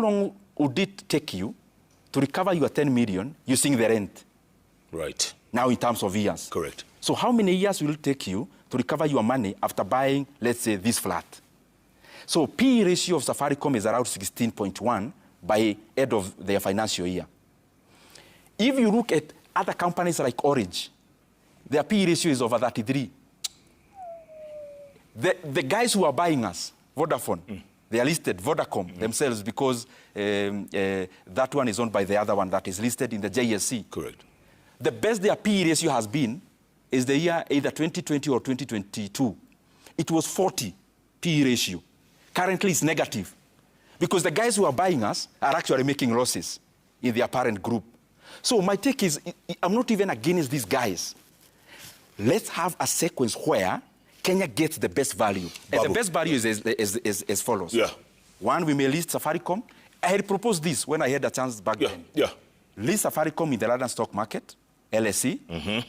long would it take you to recover your 10 million using the rent? Right. Now in terms of years. Correct. So how many years will it take you to recover your money after buying, let's say, this flat? So P ratio of Safaricom is around 16.1 by end of their financial year. If you look at other companies like Orange, their P ratio is over 33. The guys who are buying us, Vodafone, they are listed, Vodacom themselves, because that one is owned by the other one that is listed in the JSC. Correct. The best their P ratio has been is the year either 2020 or 2022. It was 40 P ratio. Currently it's negative because the guys who are buying us are actually making losses in their parent group. So my take is, I'm not even against these guys. Let's have a sequence where Kenya gets the best value. Babu. And the best value is as follows. Yeah. One, we may list Safaricom. I had proposed this when I had a chance back then. Yeah. List Safaricom in the London stock market, LSE,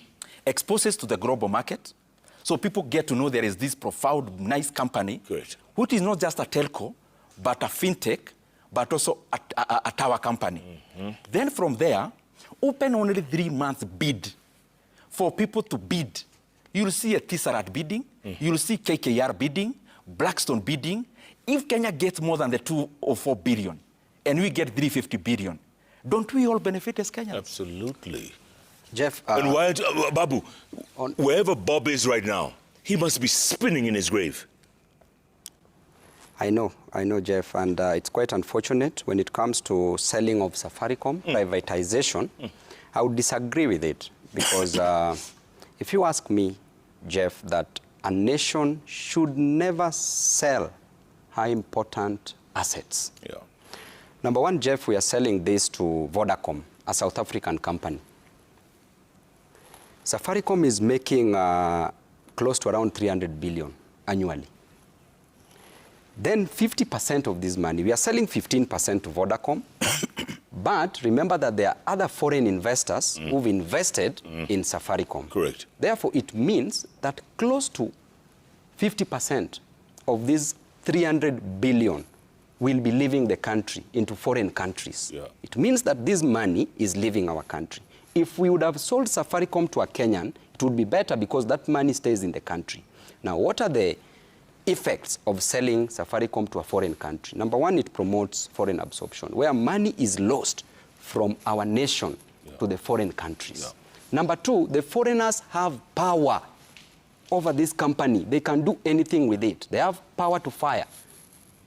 exposes to the global market, so people get to know there is this profound, nice company, Correct. which is not just a telco, but a fintech, but also a tower company. Then from there, open only 3 months bid for people to bid. You'll see a Tesseract bidding, you'll see KKR bidding, Blackstone bidding. If Kenya gets more than the 2 or 4 billion, and we get 350 billion, don't we all benefit as Kenyans? Absolutely. Jeff, and why, Babu, wherever Bob is right now, he must be spinning in his grave. I know, Jeff, and it's quite unfortunate when it comes to selling of Safaricom, privatization. I would disagree with it because if you ask me, Jeff, that a nation should never sell high important assets. Yeah. Number one, Jeff, we are selling this to Vodacom, a South African company. Safaricom is making close to around 300 billion annually. Then 50% of this money, we are selling 15% to Vodacom, but remember that there are other foreign investors who've invested in Safaricom. Correct. Therefore, it means that close to 50% of this 300 billion will be leaving the country into foreign countries. Yeah. It means that this money is leaving our country. If we would have sold Safaricom to a Kenyan, it would be better because that money stays in the country. Now, what are the effects of selling Safaricom to a foreign country? Number one, it promotes foreign absorption, where money is lost from our nation to the foreign countries. Yeah. Number two, the foreigners have power over this company. They can do anything with it. They have power to fire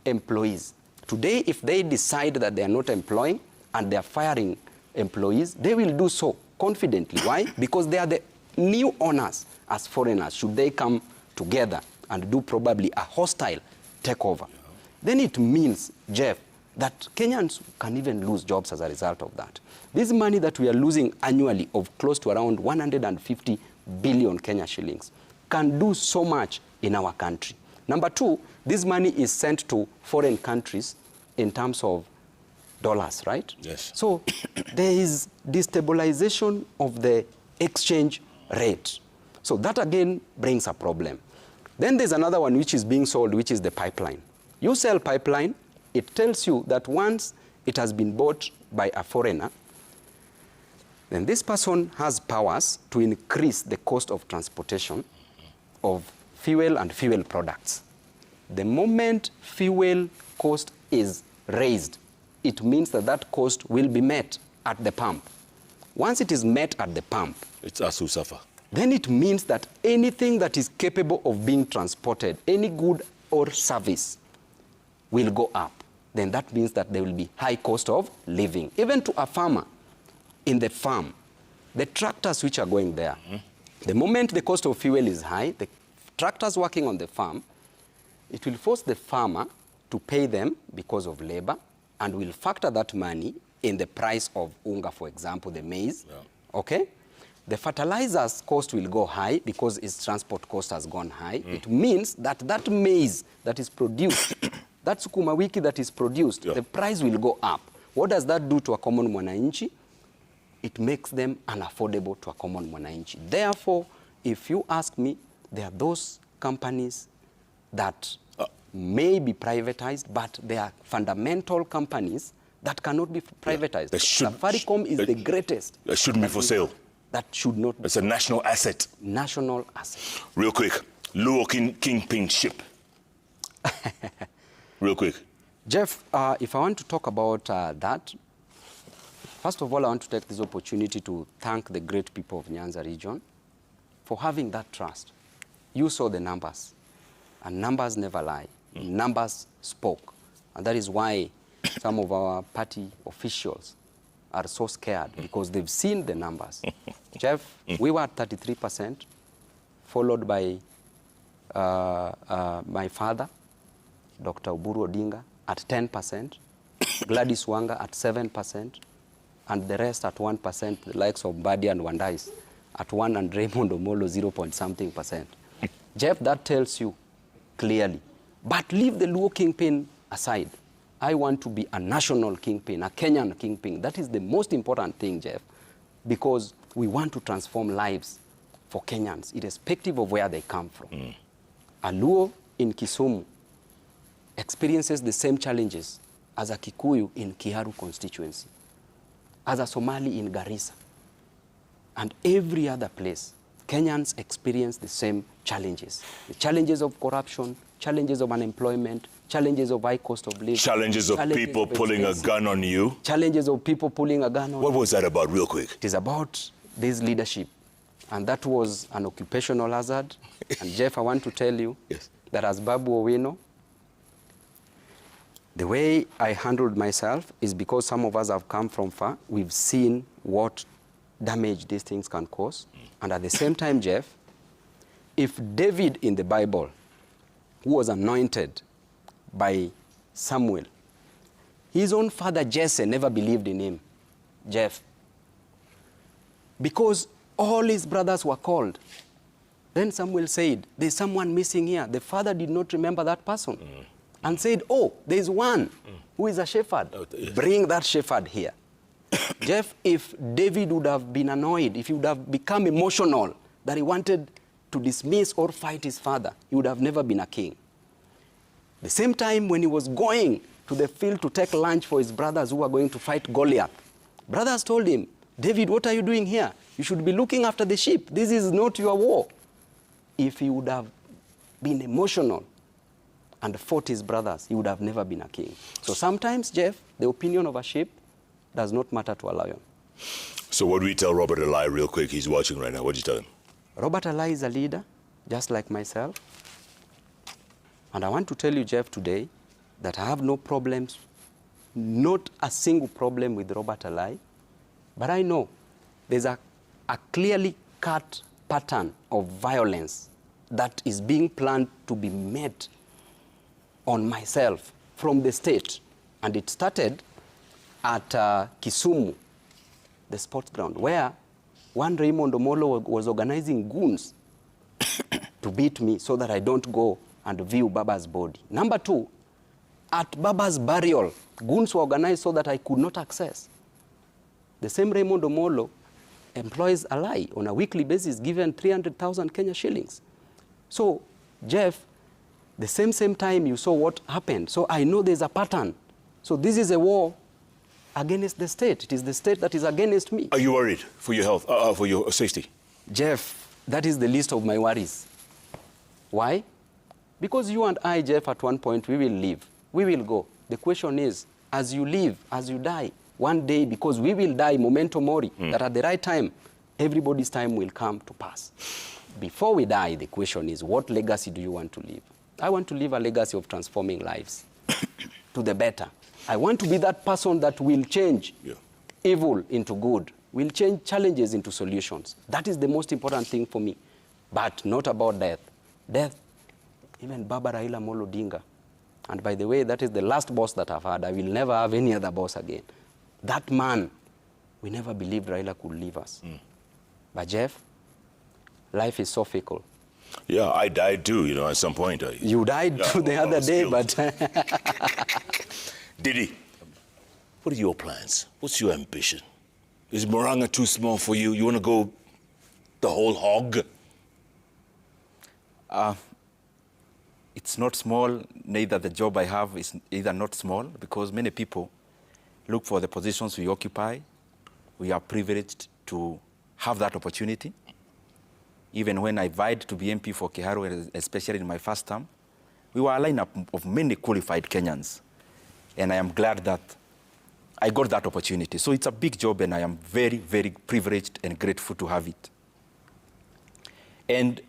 employees. Today, if they decide that they are not employing and they are firing employees, they will do so confidently. Why? Because they are the new owners as foreigners, should they come together and do probably a hostile takeover. Yeah. Then it means, Jeff, that Kenyans can even lose jobs as a result of that. This money that we are losing annually of close to around 150 billion Kenya shillings can do so much in our country. Number two, this money is sent to foreign countries in terms of dollars, right? Yes. So there is destabilization of the exchange rate. So that again brings a problem. Then there's another one which is being sold, which is the pipeline. You sell pipeline, it tells you that once it has been bought by a foreigner, then this person has powers to increase the cost of transportation of fuel and fuel products. The moment fuel cost is raised, it means that that cost will be met at the pump. Once it is met at the pump, it's us who suffer. Then it means that anything that is capable of being transported, any good or service, will go up. Then that means that there will be high cost of living. Even to a farmer in the farm, the tractors which are going there, the moment the cost of fuel is high, the tractors working on the farm, it will force the farmer to pay them because of labor and will factor that money in the price of unga, for example, the maize. Yeah. Okay? The fertilizer's cost will go high because its transport cost has gone high. It means that that maize that is produced, that sukuma wiki that is produced, the price will go up. What does that do to a common mwananchi? It makes them unaffordable to a common mwananchi. Therefore, if you ask me, there are those companies that may be privatized, but they are fundamental companies that cannot be privatized. Safaricom is the greatest. That shouldn't be for sale. That should not be. It's a national asset. National asset. Real quick, Luo Kingpin ship. Real quick. Jeff, if I want to talk about that, first of all, I want to take this opportunity to thank the great people of Nyanza region for having that trust. You saw the numbers, and numbers never lie. Numbers spoke, and that is why some of our party officials are so scared, because they've seen the numbers. Jeff, we were at 33%, followed by my father, Dr. Oburu Odinga, at 10%, Gladys Wanga at 7%, and the rest at 1%, the likes of Mbadi and Wandais at 1%, and Raymond Omolo 0.something%. Jeff, that tells you clearly. But leave the Luo kingpin aside. I want to be a national kingpin, a Kenyan kingpin. That is the most important thing, Jeff, because we want to transform lives for Kenyans, irrespective of where they come from. A Luo in Kisumu experiences the same challenges as a Kikuyu in Kiharu constituency, as a Somali in Garissa, and every other place. Kenyans experience the same challenges. The challenges of corruption, challenges of unemployment, challenges of high cost of living. Challenges of people pulling a gun on you. Challenges of people pulling a gun on you. What was that about, real quick? It is about this leadership. And that was an occupational hazard. And Jeff, I want to tell you that as Babu Owino, the way I handled myself is because some of us have come from far. We've seen what damage these things can cause. And at the same time, Jeff, if David in the Bible, who was anointed by Samuel, his own father Jesse never believed in him, Jeff, because all his brothers were called. Then Samuel said, there's someone missing here. The father did not remember that person and said, oh, there's one who is a shepherd. Bring that shepherd here. Jeff, if David would have been annoyed, if he would have become emotional that he wanted to dismiss or fight his father, he would have never been a king. The same time when he was going to the field to take lunch for his brothers who were going to fight Goliath, brothers told him, David, what are you doing here? You should be looking after the sheep. This is not your war. If he would have been emotional and fought his brothers, he would have never been a king. So sometimes, Jeff, the opinion of a sheep does not matter to a lion. So what do we tell Robert Alai real quick? He's watching right now. What do you tell him? Robert Alai is a leader, just like myself. And I want to tell you, Jeff, today, that I have no problems, not a single problem with Robert Alai. But I know there's a clearly cut pattern of violence that is being planned to be made on myself from the state. And it started at Kisumu, the sports ground, where one Raymond Omolo was organizing goons to beat me so that I don't go and view Baba's body. Number two, at Baba's burial, goons were organized so that I could not access. The same Raymond Omolo employs Alai on a weekly basis, given 300,000 Kenya shillings. So, Jeff, the same time you saw what happened. So I know there's a pattern. So this is a war against the state. It is the state that is against me. Are you worried for your health, for your safety? Jeff, that is the least of my worries. Why? Because you and I, Jeff, at one point, we will leave. We will go. The question is, as you live, as you die, one day, because we will die, memento mori, that at the right time, everybody's time will come to pass. Before we die, the question is, what legacy do you want to leave? I want to leave a legacy of transforming lives to the better. I want to be that person that will change evil into good, will change challenges into solutions. That is the most important thing for me, but not about death. Death, even Baba Raila Amolo Odinga, and by the way, that is the last boss that I've had. I will never have any other boss again. That man, we never believed Raila could leave us. But Jeff, life is so fickle. Yeah, I died too, you know, at some point. You died too the other day, but... Ndindi, what are your plans? What's your ambition? Is Moranga too small for you? You want to go the whole hog? It's not small, neither the job I have is either not small, because many people look for the positions we occupy. We are privileged to have that opportunity. Even when I vied to be MP for Kiharu, especially in my first term, we were a lineup of many qualified Kenyans. And I am glad that I got that opportunity. So it's a big job, and I am very, very privileged and grateful to have it. And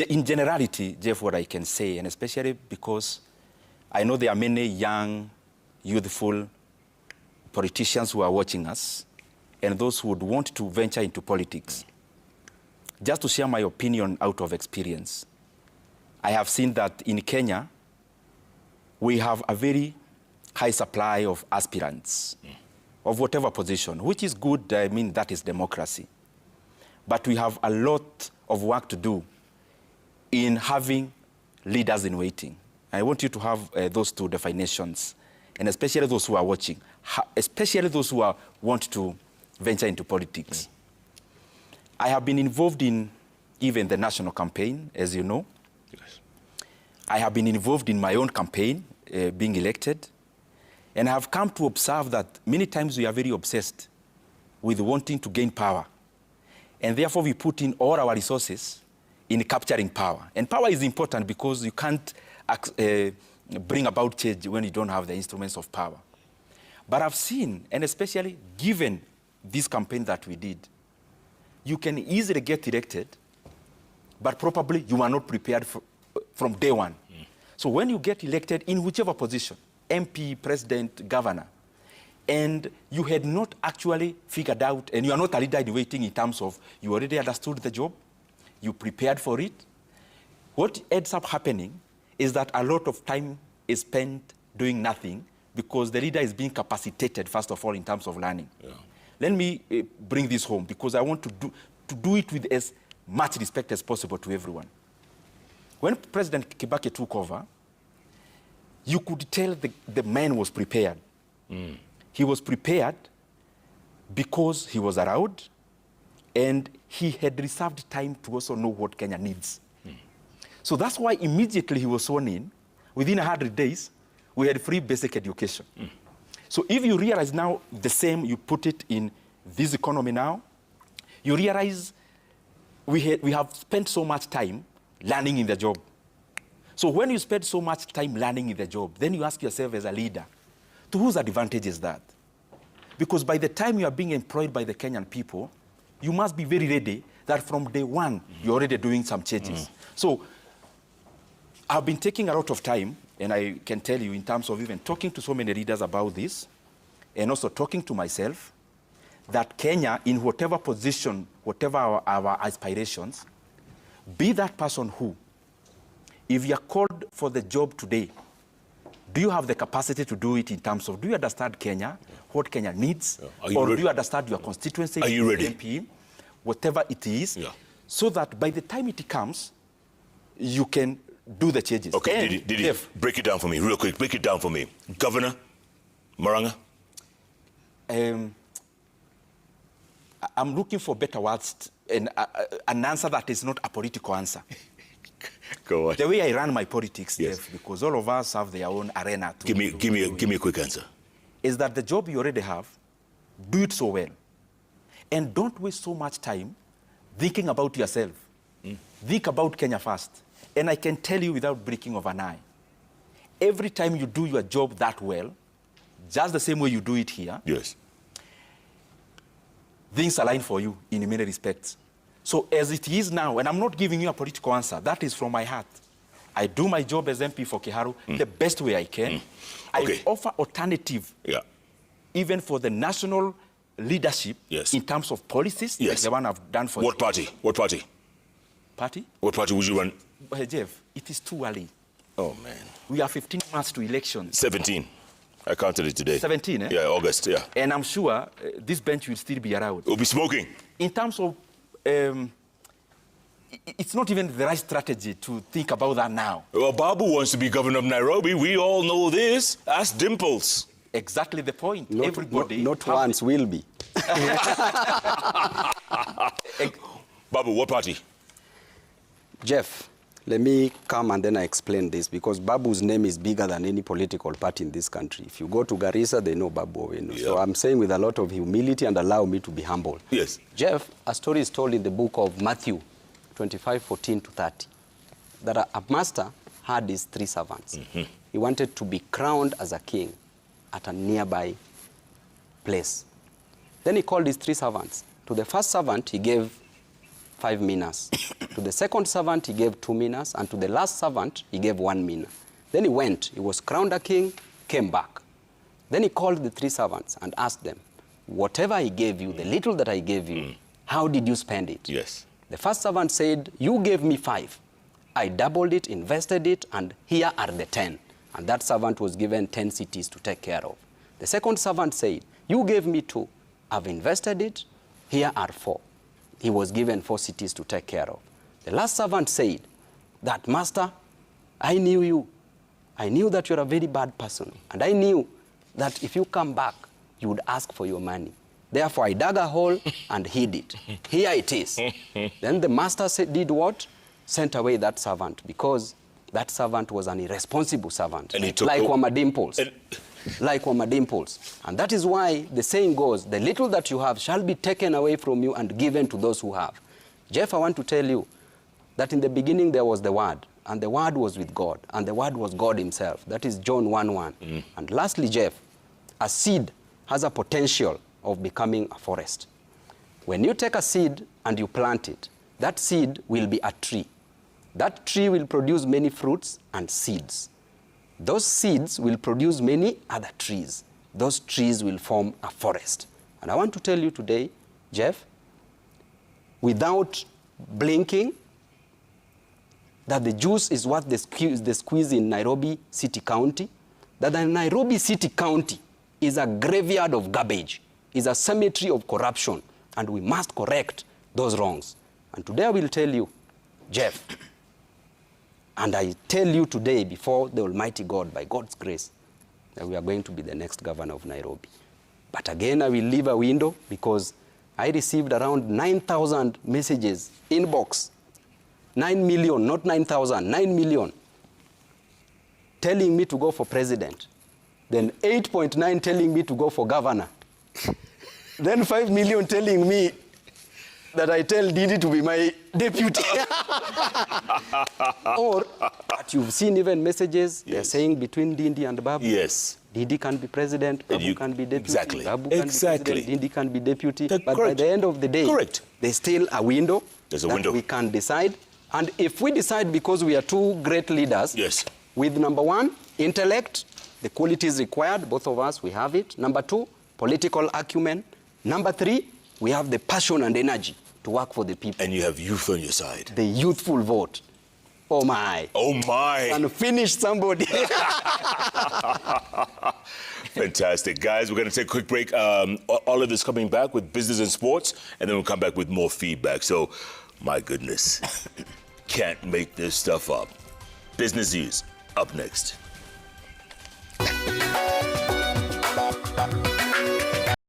in generality, Jeff, what I can say, and especially because I know there are many young, youthful politicians who are watching us, and those who would want to venture into politics. Just to share my opinion out of experience, I have seen that in Kenya, we have a very high supply of aspirants of whatever position, which is good. I mean, that is democracy. But we have a lot of work to do in having leaders in waiting. I want you to have those two definitions, and especially those who are watching, especially those who want to venture into politics. I have been involved in even the national campaign, as you know. Yes. I have been involved in my own campaign, being elected. And I have come to observe that many times we are very obsessed with wanting to gain power. And therefore we put in all our resources in capturing power. And power is important because you can't bring about change when you don't have the instruments of power. But I've seen, and especially given this campaign that we did, you can easily get elected, but probably you are not prepared from day one. So when you get elected in whichever position, MP, president, governor, and you had not actually figured out, and you are not a leader in waiting in terms of you already understood the job, you prepared for it, what ends up happening is that a lot of time is spent doing nothing because the leader is being capacitated, first of all, in terms of learning. Yeah. Let me bring this home because I want to do it with as much respect as possible to everyone. When President Kibaki took over, you could tell the man was prepared. He was prepared because he was around and he had reserved time to also know what Kenya needs. So that's why immediately he was sworn in, within 100 days, we had free basic education. So if you realize now the same, you put it in this economy now, you realize we have spent so much time learning in the job. So when you spend so much time learning in the job, then you ask yourself as a leader, to whose advantage is that? Because by the time you are being employed by the Kenyan people, you must be very ready that from day one, you're already doing some changes. So I've been taking a lot of time, and I can tell you in terms of even talking to so many leaders about this, and also talking to myself, that Kenya, in whatever position, whatever our aspirations, be that person who, if you're called for the job today, do you have the capacity to do it in terms of, do you understand Kenya, what Kenya needs, or do you understand your constituency, are you ready? MP, whatever it is, so that by the time it comes, you can do the changes. Okay, Didi, break it down for me, real quick, break it down for me. Governor, Maranga? I'm looking for better words and an answer that is not a political answer. Go on. The way I run my politics, Jeff, because all of us have their own arena. Give me a quick answer. Is that the job you already have, do it so well. And don't waste so much time thinking about yourself. Think about Kenya first. And I can tell you without breaking of an eye, every time you do your job that well, just the same way you do it here, things align for you in many respects. So as it is now, and I'm not giving you a political answer, that is from my heart. I do my job as MP for Kiharu the best way I can. I offer alternative, even for the national leadership in terms of policies, like the one I've done for What party? What party? Party? What party would you run? Hey, Jeff, it is too early. Oh, man. We are 15 months to elections. 17. I counted it today. 17, eh? Yeah, August, yeah. And I'm sure this bench will still be around. We'll be smoking. In terms of, it's not even the right strategy to think about that now. Well, Babu wants to be governor of Nairobi. We all know this. Ask Dimples. Exactly the point. Everybody... Not once, will be. Babu, what party? Jeff, Let me come and then I explain this, because Babu's name is bigger than any political party in this country. If you go to Garissa, they know Babu Owino. Yeah. So I'm saying with a lot of humility, and allow me to be humble. Yes. Jeff, a story is told in the book of Matthew 25:14-30, that a master had his 3 servants. He wanted to be crowned as a king at a nearby place. Then he called his 3 servants. To the first servant, he gave 5 minas. To the second servant, he gave 2 minas. And to the last servant, he gave 1 mina. Then he went. He was crowned a king, came back. Then he called the 3 servants and asked them, whatever I gave you, the little that I gave you, how did you spend it? Yes. The first servant said, you gave me 5. I doubled it, invested it, and here are the 10. And that servant was given 10 cities to take care of. The second servant said, you gave me 2. I've invested it, here are 4. He was given 4 cities to take care of. The last servant said, that master, I knew you. I knew that you're a very bad person. And I knew that if you come back, you would ask for your money. Therefore, I dug a hole and hid it. Here it is. Then the master did what? Sent away that servant, because that servant was an irresponsible servant. And he took like Wamadimples. Like Wamadimples. And that is why the saying goes, the little that you have shall be taken away from you and given to those who have. Jeff, I want to tell you that in the beginning there was the Word, and the Word was with God, and the Word was God himself. That is John 1:1. And lastly, Jeff, a seed has a potential of becoming a forest. When you take a seed and you plant it, that seed will be a tree. That tree will produce many fruits and seeds. Those seeds will produce many other trees. Those trees will form a forest. And I want to tell you today, Jeff, without blinking, that the juice is what the squeeze in Nairobi City County, that the Nairobi City County is a graveyard of garbage, is a cemetery of corruption, and we must correct those wrongs. And today I will tell you, Jeff, and I tell you today before the Almighty God, by God's grace, that we are going to be the next governor of Nairobi. But again, I will leave a window, because I received around 9,000 messages, inbox, 9 million, not 9,000, 9 million, telling me to go for president. Then 8.9 telling me to go for governor. Then 5 million telling me that I tell Ndindi to be my deputy. Or, but you've seen even messages, yes, they're saying between Ndindi and Babu. Yes. Ndindi can be president, Babu can be deputy. Exactly. Babu can be president, Ndindi can be deputy. But correct. by the end of the day, correct, there's still a window. There's a that window. We can decide. And if we decide, because we are 2 great leaders, yes, with number 1, intellect, the qualities required, both of us, we have it. Number 2, political acumen. Number 3, we have the passion and energy to work for the people. And you have youth on your side. The youthful vote. Oh my. Oh my. And finish somebody. Fantastic. Guys, we're going to take a quick break. All of this coming back with business and sports, and then we'll come back with more feedback. So, my goodness, can't make this stuff up. Business News, up next.